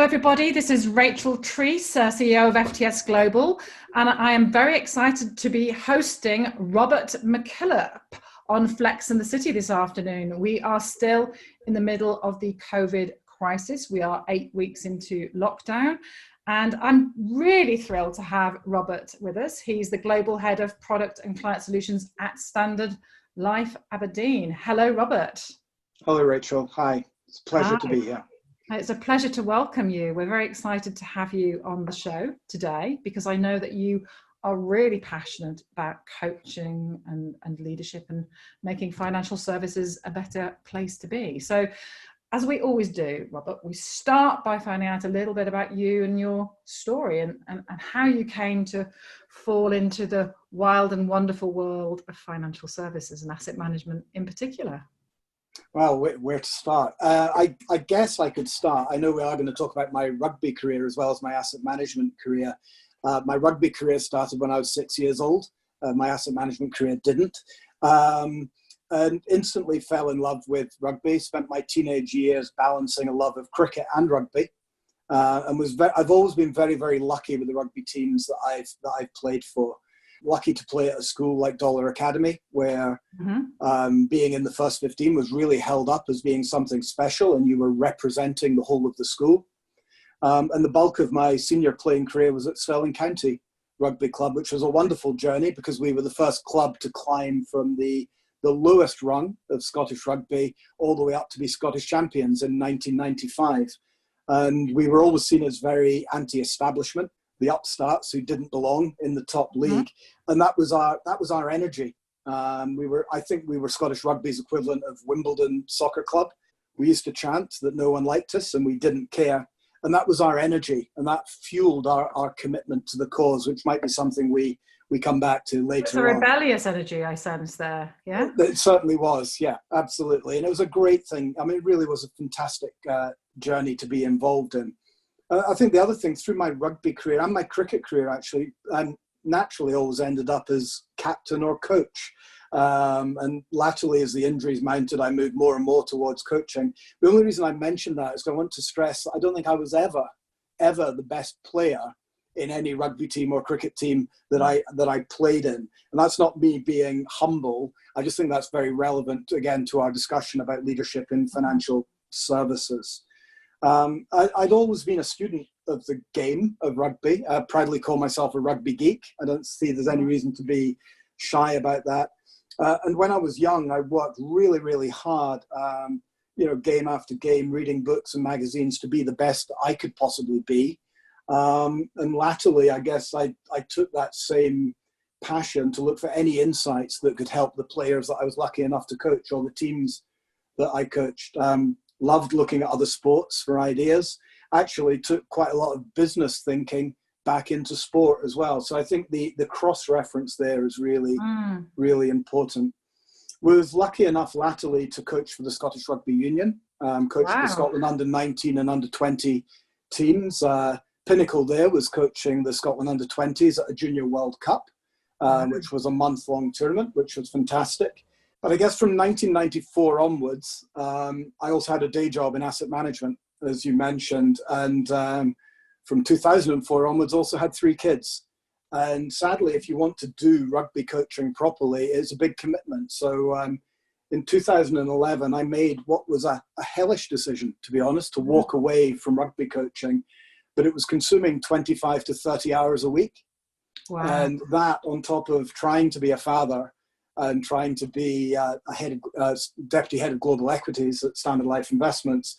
everybody. This is Rachel Treese, CEO of FTS Global, and I am very excited to be hosting Robert McKillop on Flex in the City this afternoon. We are still in the middle of the COVID crisis. We are 8 weeks into lockdown, and I'm really thrilled to have Robert with us. He's the Global Head of Product and Client Solutions at Standard Life Aberdeen. Hello, Robert. Hello, Rachel. Hi. It's a pleasure to be here. It's a pleasure to welcome you. We're very excited to have you on the show today because I know that you are really passionate about coaching and leadership and making financial services a better place to be. So as we always do, Robert, we start by finding out a little bit about you and your story and how you came to fall into the wild and wonderful world of financial services and asset management in particular. Well, where to start? I guess I could start. I know we are going to talk about my rugby career as well as my asset management career. My rugby career started when I was 6 years old. My asset management career didn't. And instantly fell in love with rugby. Spent my teenage years balancing a love of cricket and rugby. And I've always been very, very lucky with the rugby teams that I've played for. Lucky to play at a school like Dollar Academy, where being in the first 15 was really held up as being something special, and you were representing the whole of the school. And the bulk of my senior playing career was at Stirling County Rugby Club, which was a wonderful journey because we were the first club to climb from the lowest rung of Scottish rugby all the way up to be Scottish champions in 1995. And we were always seen as very anti-establishment, the upstarts who didn't belong in the top league. And that was our energy. I think we were Scottish rugby's equivalent of Wimbledon Soccer Club. We used to chant that no one liked us and we didn't care. And that was our energy, and that fueled our commitment to the cause, which might be something we come back to later. It's a rebellious energy I sense there, yeah? It certainly was, yeah, absolutely. And it was a great thing. I mean, it really was a fantastic journey to be involved in. I think the other thing, through my rugby career and my cricket career, actually, I naturally always ended up as captain or coach. And latterly, as the injuries mounted, I moved more and more towards coaching. The only reason I mentioned that is I want to stress, I don't think I was ever the best player in any rugby team or cricket team that I played in. And that's not me being humble. I just think that's very relevant, again, to our discussion about leadership in financial services. I'd always been a student of the game of rugby. I proudly call myself a rugby geek. I don't see there's any reason to be shy about that. And when I was young, I worked really, really hard, game after game, reading books and magazines to be the best I could possibly be. And latterly, I guess I took that same passion to look for any insights that could help the players that I was lucky enough to coach or the teams that I coached. Loved looking at other sports for ideas. Actually took quite a lot of business thinking back into sport as well. So I think the cross-reference there is really, really important. Was lucky enough latterly to coach for the Scottish Rugby Union, coached the Scotland under-19 and under-20 teams. Pinnacle there was coaching the Scotland under-20s at a Junior World Cup, which was a month-long tournament, which was fantastic. But I guess from 1994 onwards, I also had a day job in asset management, as you mentioned. And from 2004 onwards, also had 3 kids. And sadly, if you want to do rugby coaching properly, it's a big commitment. So in 2011, I made what was a hellish decision, to be honest, to walk away from rugby coaching. But it was consuming 25 to 30 hours a week. Wow. And that on top of trying to be a father and trying to be deputy head of global equities at Standard Life Investments,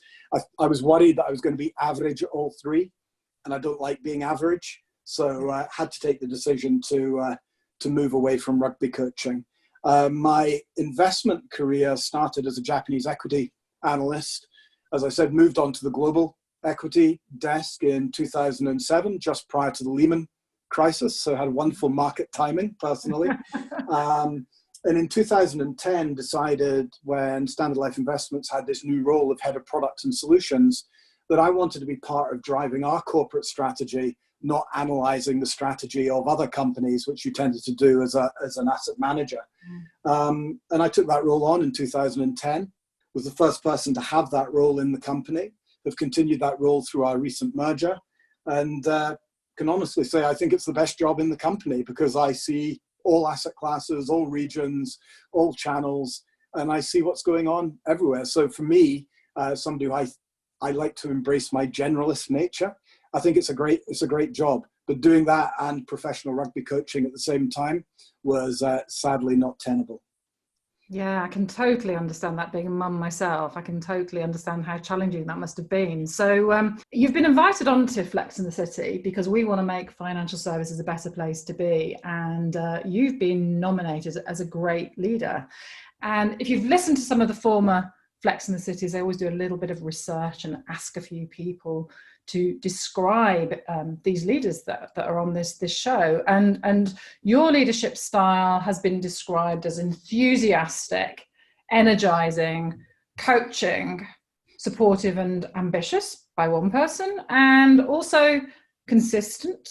I was worried that I was going to be average at all 3, and I don't like being average. So I had to take the decision to move away from rugby coaching. My investment career started as a Japanese equity analyst. As I said, moved on to the global equity desk in 2007, just prior to the Lehman crisis. So I had wonderful market timing, personally. And in 2010, decided when Standard Life Investments had this new role of head of products and solutions, that I wanted to be part of driving our corporate strategy, not analyzing the strategy of other companies, which you tended to do as an asset manager. And I took that role on in 2010, was the first person to have that role in the company. have continued that role through our recent merger. And can honestly say I think it's the best job in the company, because I see all asset classes, all regions, all channels, and I see what's going on everywhere. So for me, somebody who I like to embrace my generalist nature, I think it's a great job. But doing that and professional rugby coaching at the same time was sadly not tenable. Yeah, I can totally understand that. Being a mum myself, I can totally understand how challenging that must have been. So you've been invited on to Flex in the City because we want to make financial services a better place to be. And you've been nominated as a great leader. And if you've listened to some of the former Flex in the Cities, they always do a little bit of research and ask a few people to describe these leaders that are on this show. And your leadership style has been described as enthusiastic, energizing, coaching, supportive and ambitious by one person, and also consistent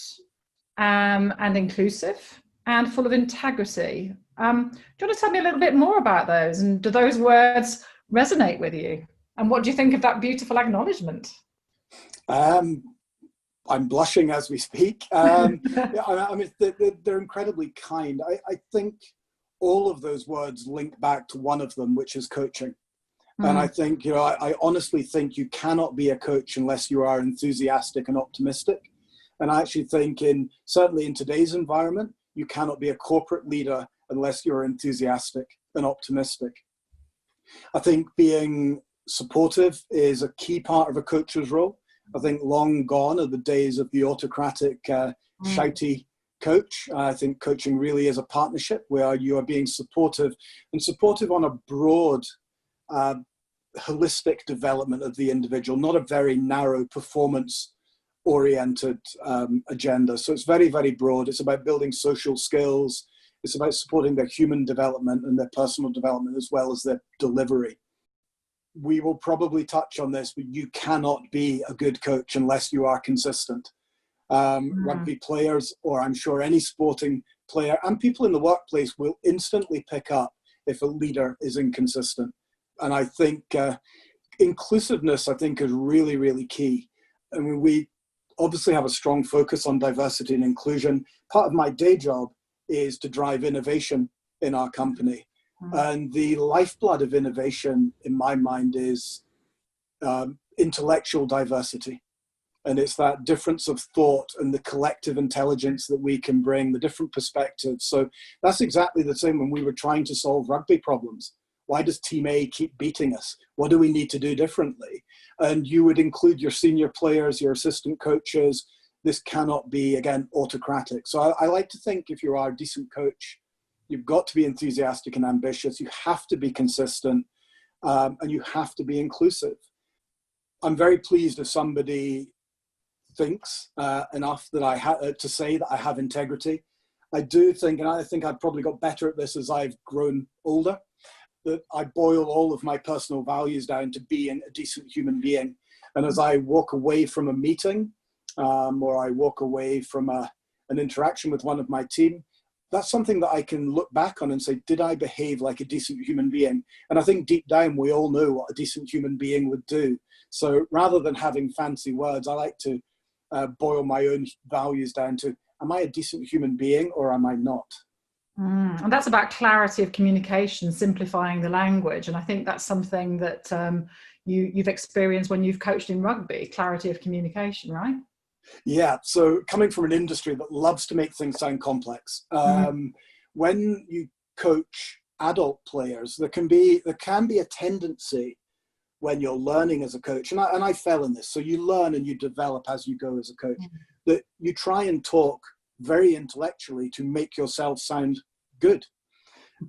and inclusive and full of integrity. Do you want to tell me a little bit more about those? And do those words resonate with you? And what do you think of that beautiful acknowledgement? I'm blushing as we speak. I mean, they're incredibly kind. I think all of those words link back to one of them, which is coaching. And I think, I honestly think you cannot be a coach unless you are enthusiastic and optimistic. And I actually think certainly in today's environment, you cannot be a corporate leader unless you're enthusiastic and optimistic. I think being supportive is a key part of a coach's role. I think long gone are the days of the autocratic, shouty coach. I think coaching really is a partnership where you are being supportive, and supportive on a broad, holistic development of the individual, not a very narrow performance-oriented agenda. So it's very, very broad. It's about building social skills. It's about supporting their human development and their personal development as well as their delivery. We will probably touch on this, but you cannot be a good coach unless you are consistent. Rugby players, or I'm sure any sporting player, and people in the workplace will instantly pick up if a leader is inconsistent. And I think inclusiveness, I think, is really, really key. I mean, we obviously have a strong focus on diversity and inclusion. Part of my day job is to drive innovation in our company. And the lifeblood of innovation, in my mind, is intellectual diversity. And it's that difference of thought and the collective intelligence that we can bring, the different perspectives. So that's exactly the same when we were trying to solve rugby problems. Why does Team A keep beating us? What do we need to do differently? And you would include your senior players, your assistant coaches. This cannot be, again, autocratic. So I like to think if you are a decent coach, you've got to be enthusiastic and ambitious. You have to be consistent, and you have to be inclusive. I'm very pleased if somebody thinks enough that I have to say that I have integrity. I do think, and I think I've probably got better at this as I've grown older, that I boil all of my personal values down to being a decent human being. And as I walk away from a meeting, or I walk away from an interaction with one of my team, that's something that I can look back on and say, did I behave like a decent human being? And I think deep down, we all know what a decent human being would do. So rather than having fancy words, I like to boil my own values down to, am I a decent human being or am I not? And that's about clarity of communication, simplifying the language. And I think that's something that you've experienced when you've coached in rugby, clarity of communication, right? Yeah, so coming from an industry that loves to make things sound complex, when you coach adult players, there can be a tendency when you're learning as a coach, and I fell in this, so you learn and you develop as you go as a coach, that you try and talk very intellectually to make yourself sound good.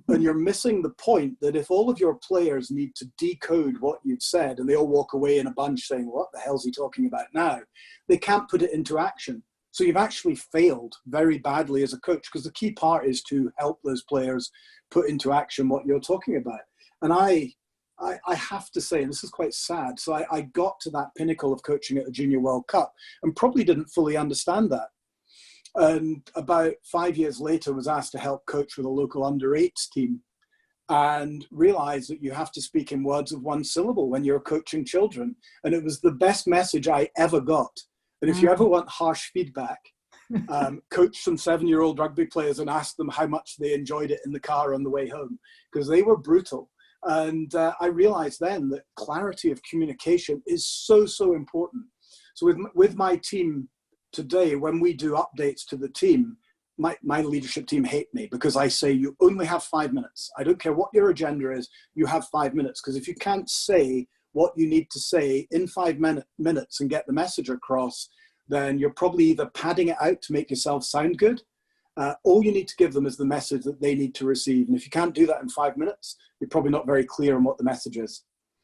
And you're missing the point that if all of your players need to decode what you've said and they all walk away in a bunch saying, what the hell's he talking about now? They can't put it into action. So you've actually failed very badly as a coach, because the key part is to help those players put into action what you're talking about. And I have to say, and this is quite sad, so I got to that pinnacle of coaching at a Junior World Cup and probably didn't fully understand that. And about 5 years later was asked to help coach with a local under-8s team. and realize that you have to speak in words of one syllable when you're coaching children. And it was the best message I ever got. And if you ever want harsh feedback, coach some 7-year-old rugby players and ask them how much they enjoyed it in the car on the way home, because they were brutal. And I realized then that clarity of communication is so, so important. So with my team today, when we do updates to the team, my leadership team hate me because I say you only have 5 minutes. I don't care what your agenda is, you have 5 minutes. Because if you can't say what you need to say in 5 minutes and get the message across, then you're probably either padding it out to make yourself sound good. All you need to give them is the message that they need to receive. And if you can't do that in 5 minutes, you're probably not very clear on what the message is.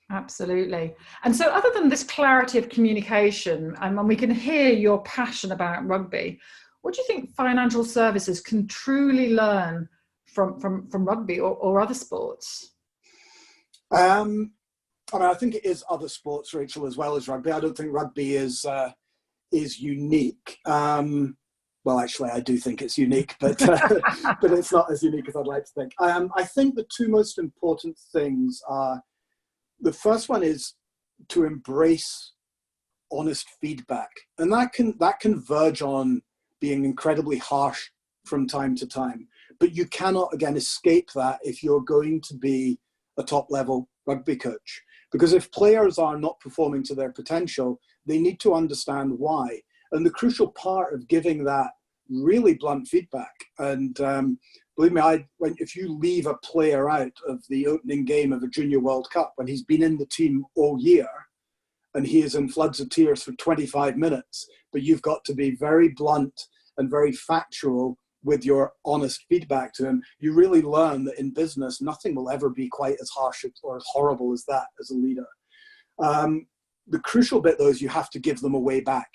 Absolutely. And so other than this clarity of communication, and we can hear your passion about rugby, what do you think financial services can truly learn from rugby or other sports? I mean, I think it is other sports, Rachel, as well as rugby. I don't think rugby is unique. Well, actually, I do think it's unique, but but it's not as unique as I'd like to think. I think the two most important things are, the first one is to embrace honest feedback, and that can verge on being incredibly harsh from time to time. But you cannot, again, escape that if you're going to be a top-level rugby coach. Because if players are not performing to their potential, they need to understand why. And the crucial part of giving that really blunt feedback, and believe me, if you leave a player out of the opening game of a Junior World Cup when he's been in the team all year, and he is in floods of tears for 25 minutes, but you've got to be very blunt and very factual with your honest feedback to him, you really learn that in business, nothing will ever be quite as harsh or as horrible as that as a leader. The crucial bit, though, is you have to give them a way back.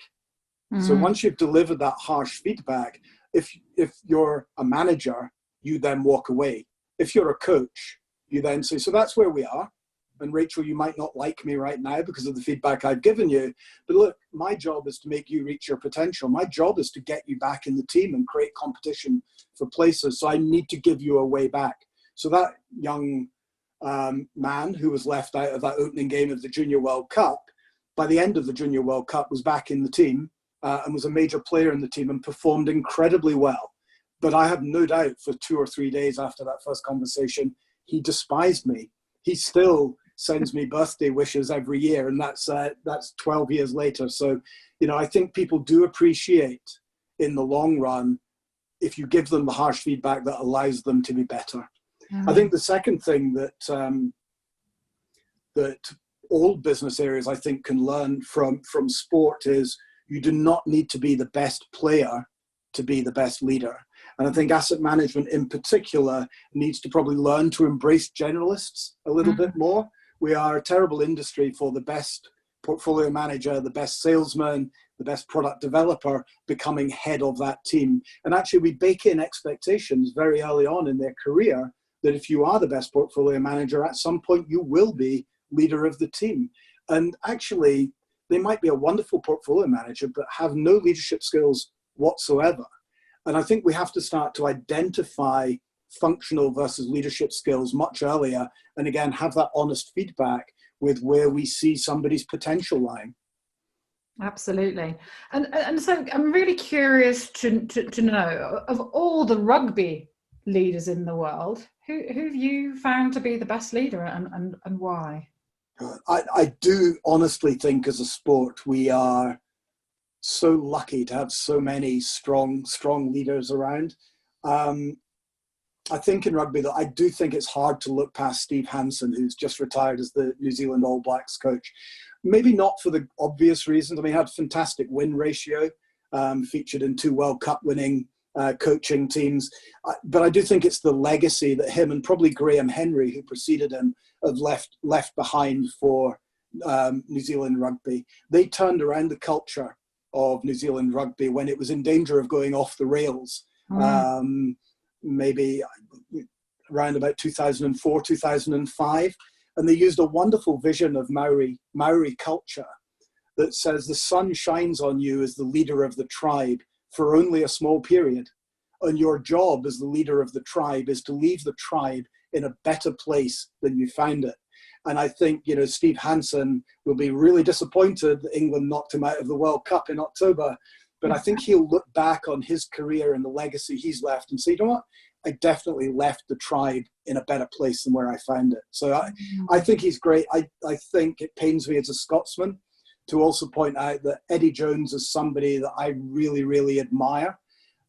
Mm-hmm. So once you've delivered that harsh feedback, if you're a manager, you then walk away. If you're a coach, you then say, so that's where we are. And Rachel, you might not like me right now because of the feedback I've given you, but look, my job is to make you reach your potential. My job is to get you back in the team and create competition for places. So I need to give you a way back. So that young man who was left out of that opening game of the Junior World Cup, by the end of the Junior World Cup was back in the team and was a major player in the team and performed incredibly well. But I have no doubt for 2 or 3 days after that first conversation, he despised me. He still sends me birthday wishes every year, and that's 12 years later. So, I think people do appreciate in the long run if you give them the harsh feedback that allows them to be better. Mm-hmm. I think the second thing that all business areas I think can learn from sport is you do not need to be the best player to be the best leader. And I think asset management in particular needs to probably learn to embrace generalists a little bit more. We are a terrible industry for the best portfolio manager, the best salesman, the best product developer becoming head of that team. And actually we bake in expectations very early on in their career that if you are the best portfolio manager, at some point you will be leader of the team. And actually they might be a wonderful portfolio manager, but have no leadership skills whatsoever. And I think we have to start to identify functional versus leadership skills much earlier, and again have that honest feedback with where we see somebody's potential lying. Absolutely. And so I'm really curious to know, of all the rugby leaders in the world, who have you found to be the best leader and why? I do honestly think as a sport we are so lucky to have so many strong leaders around. I think in rugby, though, I do think it's hard to look past Steve Hansen, who's just retired as the New Zealand All Blacks coach. Maybe not for the obvious reasons. I mean, he had a fantastic win ratio, featured in 2 World Cup winning coaching teams. But I do think it's the legacy that him and probably Graham Henry, who preceded him, have left behind for New Zealand rugby. They turned around the culture of New Zealand rugby when it was in danger of going off the rails. Maybe around about 2004, 2005. And they used a wonderful vision of Maori culture that says the sun shines on you as the leader of the tribe for only a small period. And your job as the leader of the tribe is to leave the tribe in a better place than you found it. And I think, you know, Steve Hansen will be really disappointed that England knocked him out of the World Cup in October. But I think he'll look back on his career and the legacy he's left and say, you know what? I definitely left the tribe in a better place than where I found it. So I think he's great. I think it pains me as a Scotsman to also point out that Eddie Jones is somebody that I really, really admire,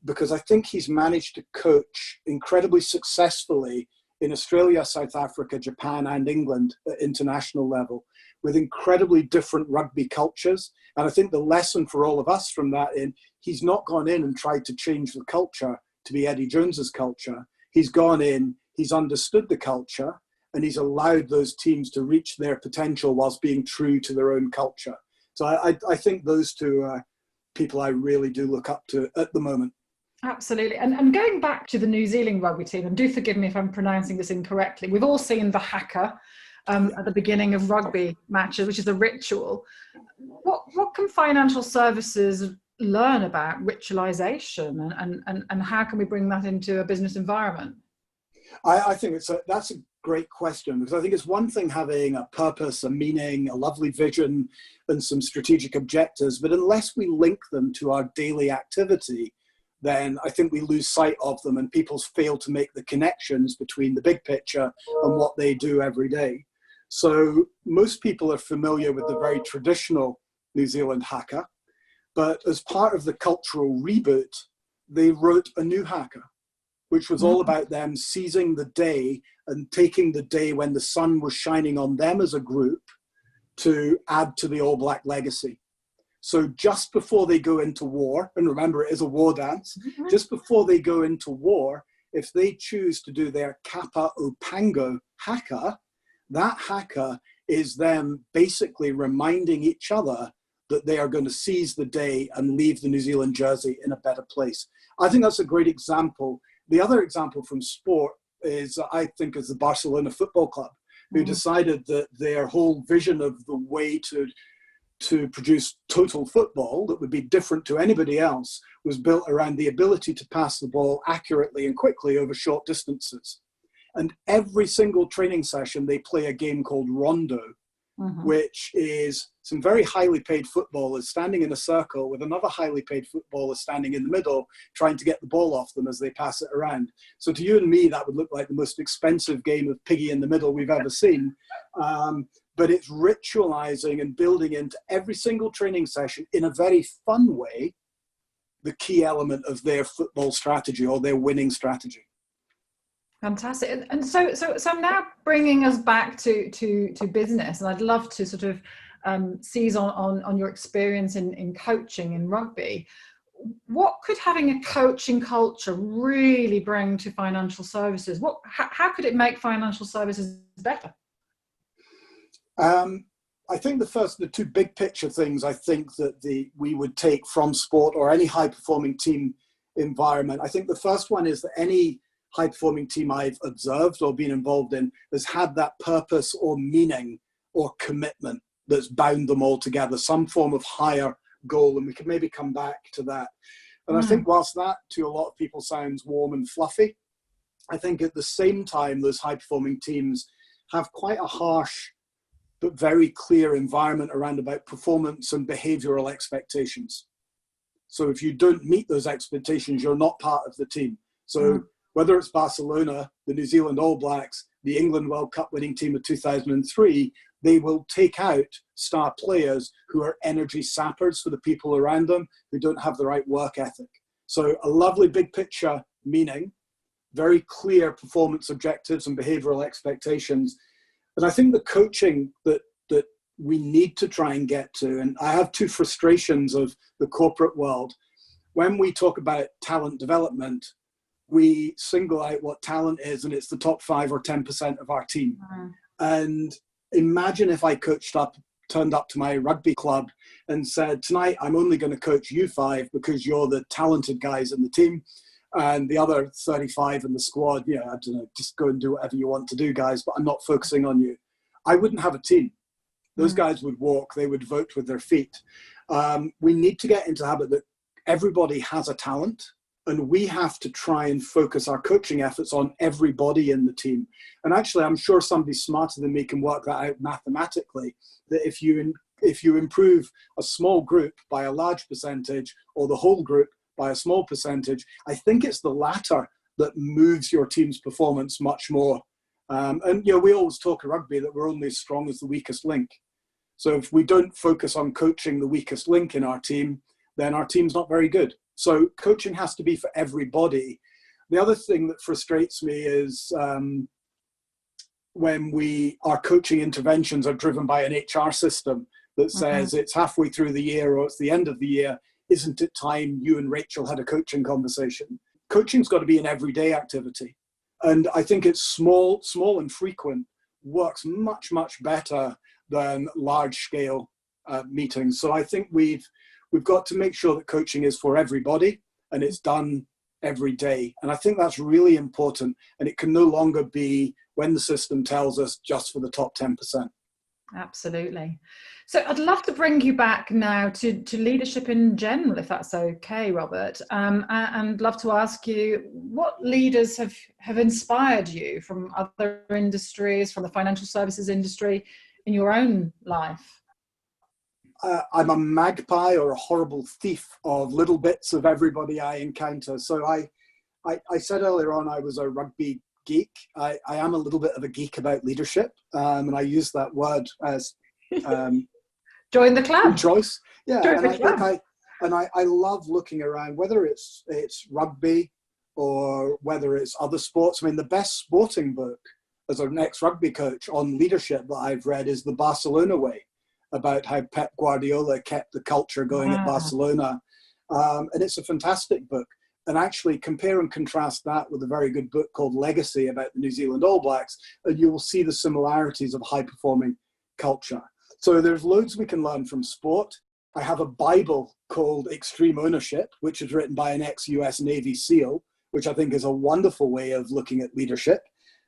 because I think he's managed to coach incredibly successfully in Australia, South Africa, Japan, and England at international level with incredibly different rugby cultures. And I think the lesson for all of us from that he's not gone in and tried to change the culture to be Eddie Jones's culture. He's gone in, he's understood the culture, and he's allowed those teams to reach their potential whilst being true to their own culture. So I think those two are people I really do look up to at the moment. Absolutely. And going back to the New Zealand rugby team, and do forgive me if I'm pronouncing this incorrectly, we've all seen the haka at the beginning of rugby matches, which is a ritual. What can financial services learn about ritualisation, and how can we bring that into a business environment? I think that's a great question, because I think it's one thing having a purpose, a meaning, a lovely vision, and some strategic objectives, but unless we link them to our daily activity, then I think we lose sight of them and people fail to make the connections between the big picture and what they do every day. So most people are familiar with the very traditional New Zealand haka, but as part of the cultural reboot, they wrote a new haka, which was all about them seizing the day and taking the day when the sun was shining on them as a group to add to the All Black legacy. So just before they go into war, and remember it is a war dance, just before they go into war, if they choose to do their Kapa o Pango haka, that haka is them basically reminding each other that they are going to seize the day and leave the New Zealand jersey in a better place. I think that's a great example. The other example from sport is, I think, is the Barcelona Football Club, who decided that their whole vision of the way to produce total football that would be different to anybody else was built around the ability to pass the ball accurately and quickly over short distances. And every single training session, they play a game called Rondo, which is some very highly paid footballers standing in a circle with another highly paid footballer standing in the middle, trying to get the ball off them as they pass it around. So to you and me, that would look like the most expensive game of piggy in the middle we've ever seen. But it's ritualizing and building into every single training session in a very fun way, the key element of their football strategy or their winning strategy. Fantastic. And so I'm now bringing us back to business, and I'd love to sort of seize on your experience in coaching in rugby. What could having a coaching culture really bring to financial services? How could it make financial services better? I think the two big picture things I think that we would take from sport or any high performing team environment. I think the first one is that any high performing team I've observed or been involved in has had that purpose or meaning or commitment that's bound them all together, some form of higher goal. And we can maybe come back to that. And I think whilst that to a lot of people sounds warm and fluffy, I think at the same time, those high performing teams have quite a harsh but very clear environment around about performance and behavioral expectations. So if you don't meet those expectations, you're not part of the team. So whether it's Barcelona, the New Zealand All Blacks, the England World Cup winning team of 2003, they will take out star players who are energy sappers for the people around them, who don't have the right work ethic. So a lovely big picture meaning, very clear performance objectives and behavioral expectations. And I think the coaching that we need to try and get to, and I have two frustrations of the corporate world. When we talk about talent development, we single out what talent is, and it's the top 5 or 10% of our team. And imagine if I turned up to my rugby club and said, tonight I'm only going to coach you 5 because you're the talented guys in the team, and the other 35 in the squad, I don't know, just go and do whatever you want to do, guys, but I'm not focusing on you. I wouldn't have a team. Those guys would walk, they would vote with their feet. We need to get into the habit that everybody has a talent And we have to try and focus our coaching efforts on everybody in the team. And actually, I'm sure somebody smarter than me can work that out mathematically, that if you improve a small group by a large percentage or the whole group by a small percentage, I think it's the latter that moves your team's performance much more. And we always talk in rugby that we're only as strong as the weakest link. So if we don't focus on coaching the weakest link in our team, then our team's not very good. So coaching has to be for everybody. The other thing that frustrates me is when our coaching interventions are driven by an HR system that says it's halfway through the year or it's the end of the year. Isn't it time you and Rachel had a coaching conversation? Coaching's got to be an everyday activity. And I think it's small and frequent works much, much better than large scale meetings. So I think we've got to make sure that coaching is for everybody and it's done every day. And I think that's really important. And it can no longer be, when the system tells us, just for the top 10%. Absolutely. So I'd love to bring you back now to leadership in general, if that's okay, Robert. And love to ask you, what leaders have inspired you from other industries, from the financial services industry, in your own life? I'm a magpie or a horrible thief of little bits of everybody I encounter. So I said earlier on I was a rugby geek. I am a little bit of a geek about leadership, and I use that word as join the club. Choice. Yeah, join and I love looking around, whether it's rugby or whether it's other sports. I mean, the best sporting book as an ex-rugby coach on leadership that I've read is The Barcelona Way, about how Pep Guardiola kept the culture going at Barcelona. And it's a fantastic book. And actually compare and contrast that with a very good book called Legacy about the New Zealand All Blacks, and you will see the similarities of high-performing culture. So there's loads we can learn from sport. I have a Bible called Extreme Ownership, which is written by an ex-US Navy SEAL, which I think is a wonderful way of looking at leadership.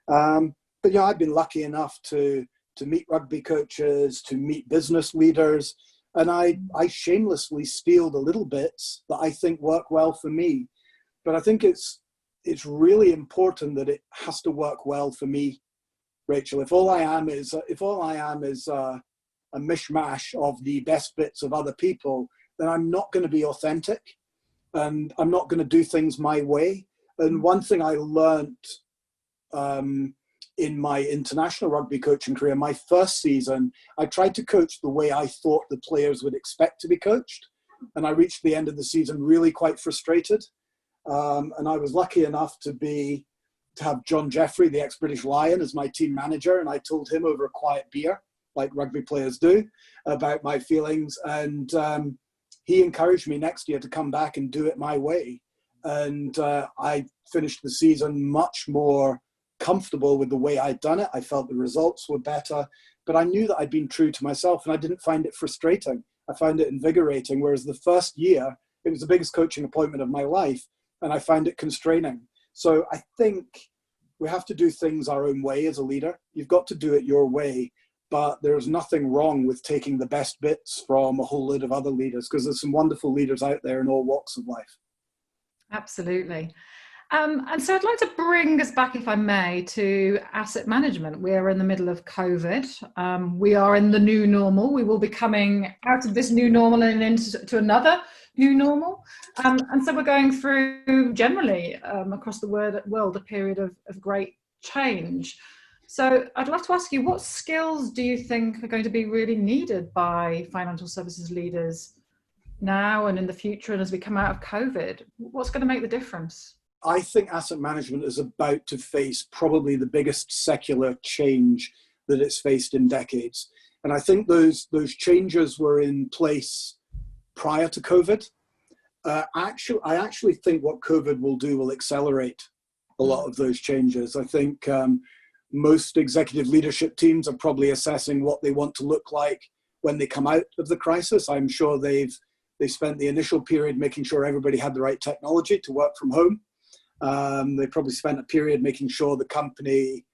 But yeah, I've been lucky enough to meet rugby coaches, to meet business leaders, and I shamelessly steal the little bits that I think work well for me. But I think it's really important that it has to work well for me, Rachel. If all I am is a mishmash of the best bits of other people, then I'm not going to be authentic, and I'm not going to do things my way. And one thing I learned in my international rugby coaching career, my first season, I tried to coach the way I thought the players would expect to be coached, and I reached the end of the season really quite frustrated. And I was lucky enough to have John Jeffrey, the ex-British Lion, as my team manager. And I told him over a quiet beer, like rugby players do, about my feelings. And he encouraged me next year to come back and do it my way. And I finished the season much more comfortable with the way I'd done it. I felt the results were better, but I knew that I'd been true to myself, and I didn't find it frustrating. I found it invigorating. Whereas the first year, it was the biggest coaching appointment of my life, and I find it constraining. So I think we have to do things our own way as a leader. You've got to do it your way, but there's nothing wrong with taking the best bits from a whole load of other leaders, because there's some wonderful leaders out there in all walks of life. Absolutely. And so I'd like to bring us back, if I may, to asset management. We are in the middle of COVID. We are in the new normal. We will be coming out of this new normal and into another new normal. And so we're going through generally across the world a period of great change. So I'd love to ask you, what skills do you think are going to be really needed by financial services leaders now and in the future, and as we come out of COVID? What's going to make the difference? I think asset management is about to face probably the biggest secular change that it's faced in decades. And I think those changes were in place prior to COVID. I actually think what COVID will do will accelerate a lot of those changes. I think most executive leadership teams are probably assessing what they want to look like when they come out of the crisis. I'm sure they spent the initial period making sure everybody had the right technology to work from home. They probably spent a period making sure the company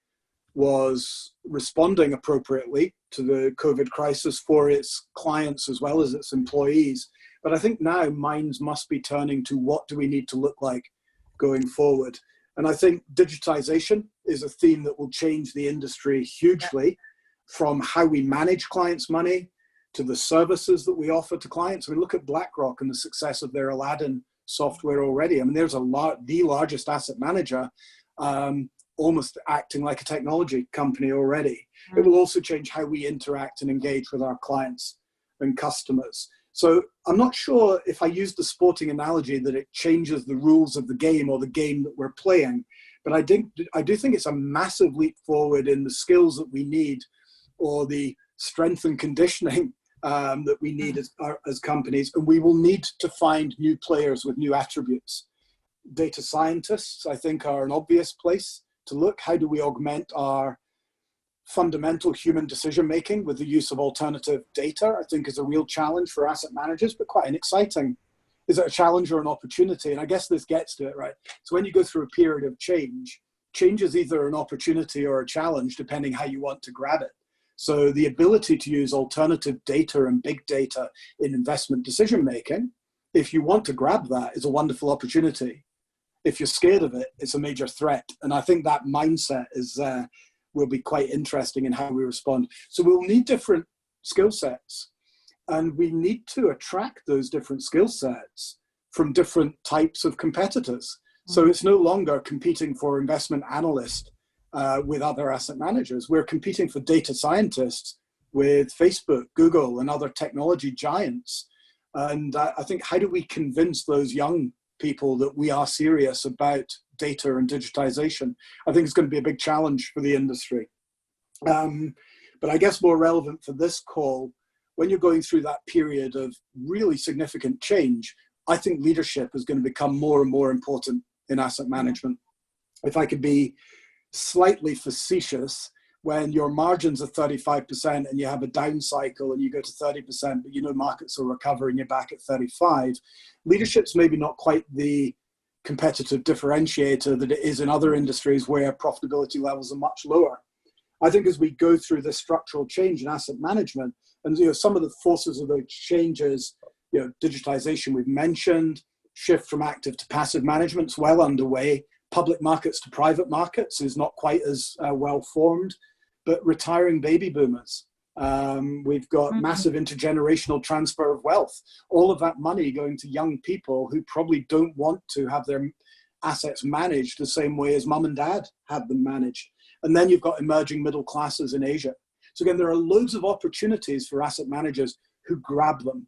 was responding appropriately to the COVID crisis for its clients as well as its employees. But I think now minds must be turning to what do we need to look like going forward. And I think digitization is a theme that will change the industry hugely, from how we manage clients' money to the services that we offer to clients. We look at BlackRock and the success of their Aladdin software already. I mean, there's the largest asset manager almost acting like a technology company already. It will also change how we interact and engage with our clients and customers. So I'm not sure if I use the sporting analogy that it changes the rules of the game or the game that we're playing, but I do think it's a massive leap forward in the skills that we need, or the strength and conditioning that we need as companies. And we will need to find new players with new attributes. Data scientists, I think, are an obvious place to look. How do we augment our fundamental human decision making with the use of alternative data? I think is a real challenge for asset managers, but quite an exciting. Is it a challenge or an opportunity? And I guess this gets to it, right? So when you go through a period of change is either an opportunity or a challenge, depending how you want to grab it. So the ability to use alternative data and big data in investment decision making, if you want to grab that, is a wonderful opportunity. If you're scared of it, it's a major threat. And I think that mindset will be quite interesting in how we respond. So we'll need different skill sets, and we need to attract those different skill sets from different types of competitors. So it's no longer competing for investment analysts with other asset managers. We're competing for data scientists with Facebook, Google, and other technology giants. And I think, how do we convince those young people that we are serious about data and digitization? I think it's going to be a big challenge for the industry. But I guess more relevant for this call, when you're going through that period of really significant change, I think leadership is going to become more and more important in asset management. If I could be slightly facetious, when your margins are 35% and you have a down cycle and you go to 30%, but you know markets will recover and you're back at 35, leadership's maybe not quite the competitive differentiator that it is in other industries where profitability levels are much lower. I think as we go through this structural change in asset management, and some of the forces of those changes, digitization we've mentioned, shift from active to passive management is well underway. Public markets to private markets is not quite as well formed, but retiring baby boomers. We've got massive intergenerational transfer of wealth. All of that money going to young people who probably don't want to have their assets managed the same way as mum and dad had them managed. And then you've got emerging middle classes in Asia. So again, there are loads of opportunities for asset managers who grab them.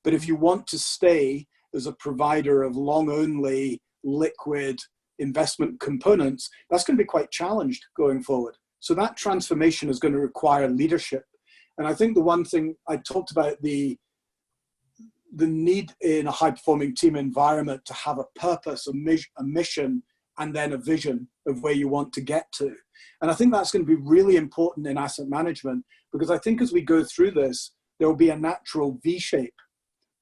But if you want to stay as a provider of long-only liquid investment components, that's going to be quite challenged going forward. So that transformation is going to require leadership. And I think the one thing I talked about, the need in a high-performing team environment to have a purpose, a mission, and then a vision of where you want to get to. And I think that's going to be really important in asset management, because I think as we go through this, there will be a natural V-shape,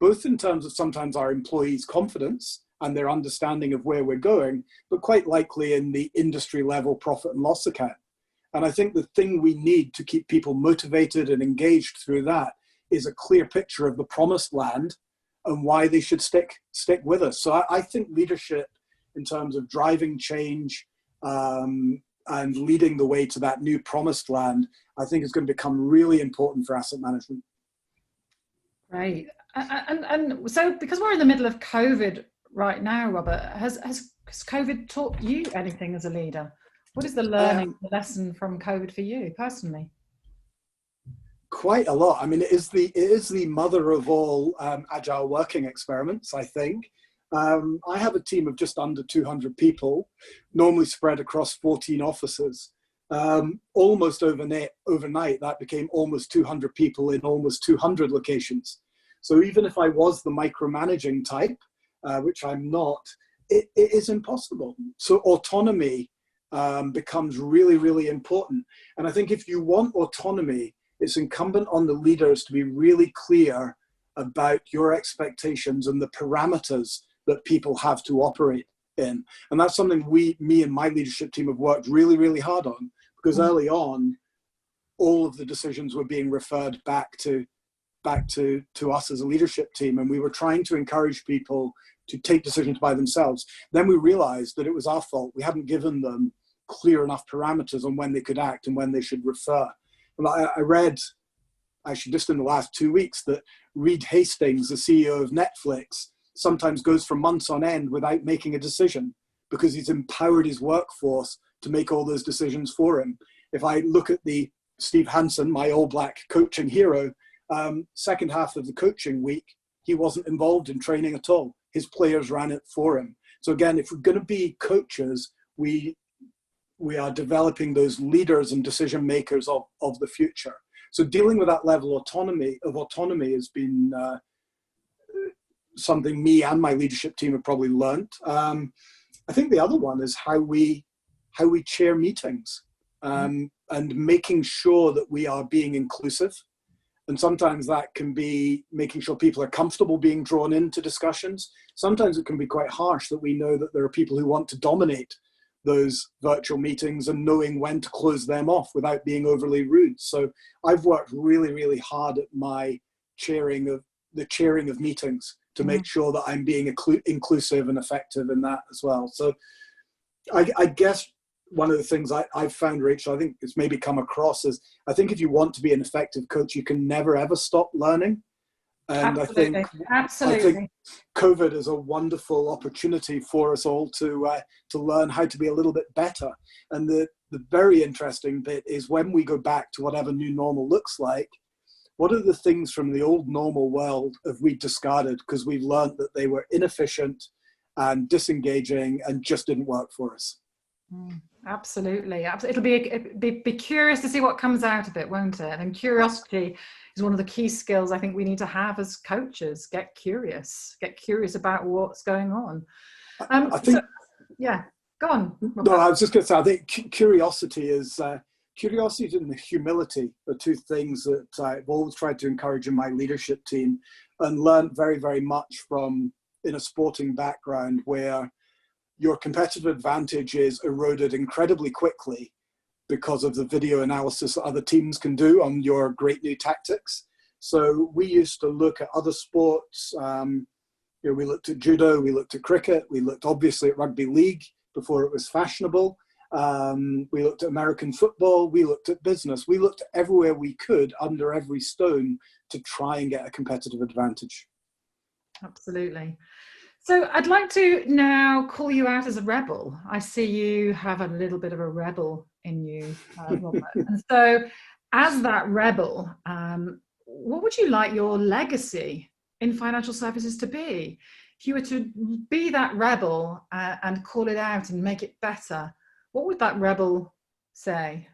both in terms of sometimes our employees' confidence and their understanding of where we're going, but quite likely in the industry level profit and loss account. And I think the thing we need to keep people motivated and engaged through that is a clear picture of the promised land and why they should stick with us. So I think leadership in terms of driving change and leading the way to that new promised land, I think is going to become really important for asset management. Right. And so because we're in the middle of COVID right now, Robert, has COVID taught you anything as a leader? What is the lesson from COVID for you personally? Quite a lot. I mean, it is the mother of all agile working experiments, I think. I have a team of just under 200 people, normally spread across 14 offices. Almost overnight, that became almost 200 people in almost 200 locations. So even if I was the micromanaging type, which I'm not, it is impossible. So autonomy becomes really, really important. And I think if you want autonomy, it's incumbent on the leaders to be really clear about your expectations and the parameters that people have to operate in. And that's something me and my leadership team have worked really, really hard on, because early on, all of the decisions were being referred back to back to us as a leadership team, and we were trying to encourage people to take decisions by themselves. Then we realized that it was our fault. We hadn't given them clear enough parameters on when they could act and when they should refer. And I read, actually just in the last 2 weeks, that Reed Hastings, the CEO of Netflix, sometimes goes for months on end without making a decision because he's empowered his workforce to make all those decisions for him. If I look at the Steve Hansen, my All Black coaching hero, second half of the coaching week, he wasn't involved in training at all. His players ran it for him. So again, if we're going to be coaches, we are developing those leaders and decision makers of the future. So dealing with that level of autonomy has been something me and my leadership team have probably learned. I think the other one is how we chair meetings, and making sure that we are being inclusive. And sometimes that can be making sure people are comfortable being drawn into discussions. Sometimes it can be quite harsh that we know that there are people who want to dominate those virtual meetings and knowing when to close them off without being overly rude. So I've worked really, really hard at my chairing of meetings to make sure that I'm being inclusive and effective in that as well. So I guess one of the things I've found, Rachel, I think it's maybe come across as, I think if you want to be an effective coach, you can never ever stop learning. And Absolutely. I think COVID is a wonderful opportunity for us all to learn how to be a little bit better. And the very interesting bit is when we go back to whatever new normal looks like, what are the things from the old normal world have we discarded because we've learned that they were inefficient and disengaging and just didn't work for us? Absolutely. It'll be curious to see what comes out of it, won't it? And curiosity is one of the key skills I think we need to have as coaches. Get curious about what's going on. I think, yeah, go on. No, I was just going to say, I think curiosity and humility are two things that I've always tried to encourage in my leadership team, and learned very, very much from in a sporting background where your competitive advantage is eroded incredibly quickly because of the video analysis that other teams can do on your great new tactics. So we used to look at other sports. We looked at judo, we looked at cricket, we looked obviously at rugby league before it was fashionable. We looked at American football, we looked at business, we looked everywhere we could under every stone to try and get a competitive advantage. Absolutely. So I'd like to now call you out as a rebel. I see you have a little bit of a rebel in you, Robert. And so as that rebel, what would you like your legacy in financial services to be? If you were to be that rebel and call it out and make it better, what would that rebel say?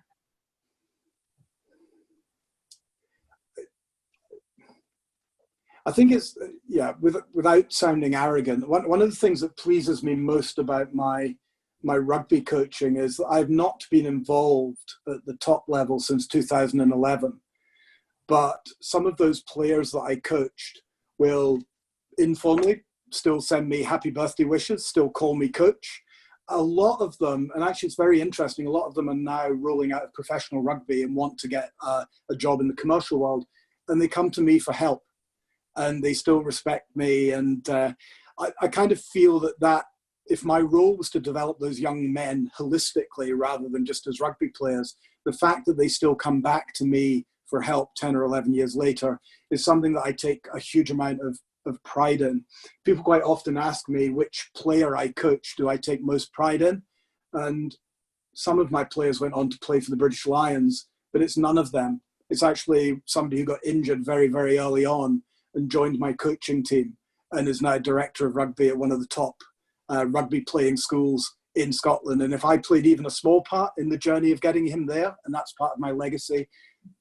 I think it's, without sounding arrogant, one of the things that pleases me most about my rugby coaching is that I've not been involved at the top level since 2011. But some of those players that I coached will informally still send me happy birthday wishes, still call me coach. A lot of them, and actually it's very interesting, a lot of them are now rolling out of professional rugby and want to get a job in the commercial world. And they come to me for help. And they still respect me. And I kind of feel that if my role was to develop those young men holistically rather than just as rugby players, the fact that they still come back to me for help 10 or 11 years later is something that I take a huge amount of pride in. People quite often ask me which player I coach do I take most pride in. And some of my players went on to play for the British Lions, but it's none of them. It's actually somebody who got injured very, very early on and joined my coaching team and is now director of rugby at one of the top rugby playing schools in Scotland. And if I played even a small part in the journey of getting him there, and that's part of my legacy,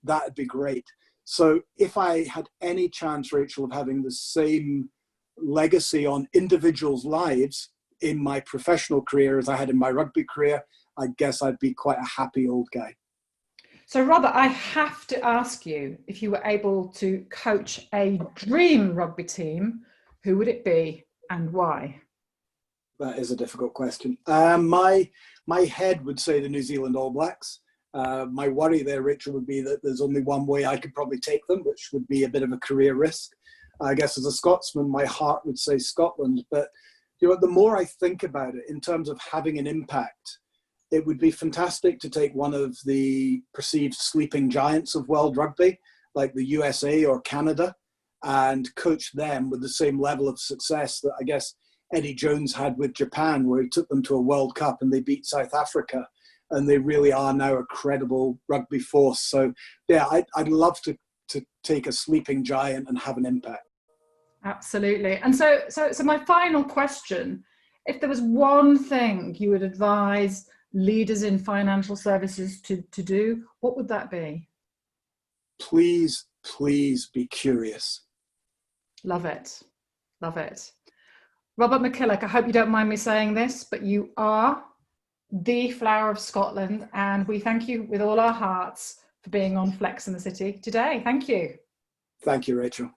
that'd be great. So if I had any chance, Rachel, of having the same legacy on individuals' lives in my professional career as I had in my rugby career, I guess I'd be quite a happy old guy. So Robert, I have to ask you, if you were able to coach a dream rugby team, who would it be and why? That is a difficult question. My head would say the New Zealand All Blacks. My worry there, Rachel, would be that there's only one way I could probably take them, which would be a bit of a career risk. I guess as a Scotsman, my heart would say Scotland. But the more I think about it in terms of having an impact, it would be fantastic to take one of the perceived sleeping giants of world rugby, like the USA or Canada, and coach them with the same level of success that I guess Eddie Jones had with Japan, where he took them to a World Cup and they beat South Africa. And they really are now a credible rugby force. So yeah, I'd love to take a sleeping giant and have an impact. Absolutely. And so my final question, if there was one thing you would advise leaders in financial services to do, what would that be? Please be curious. Love it. Love it. Robert McKillop, I hope you don't mind me saying this, but you are the flower of Scotland, and we thank you with all our hearts for being on Flex in the City today. Thank you. Thank you, Rachel.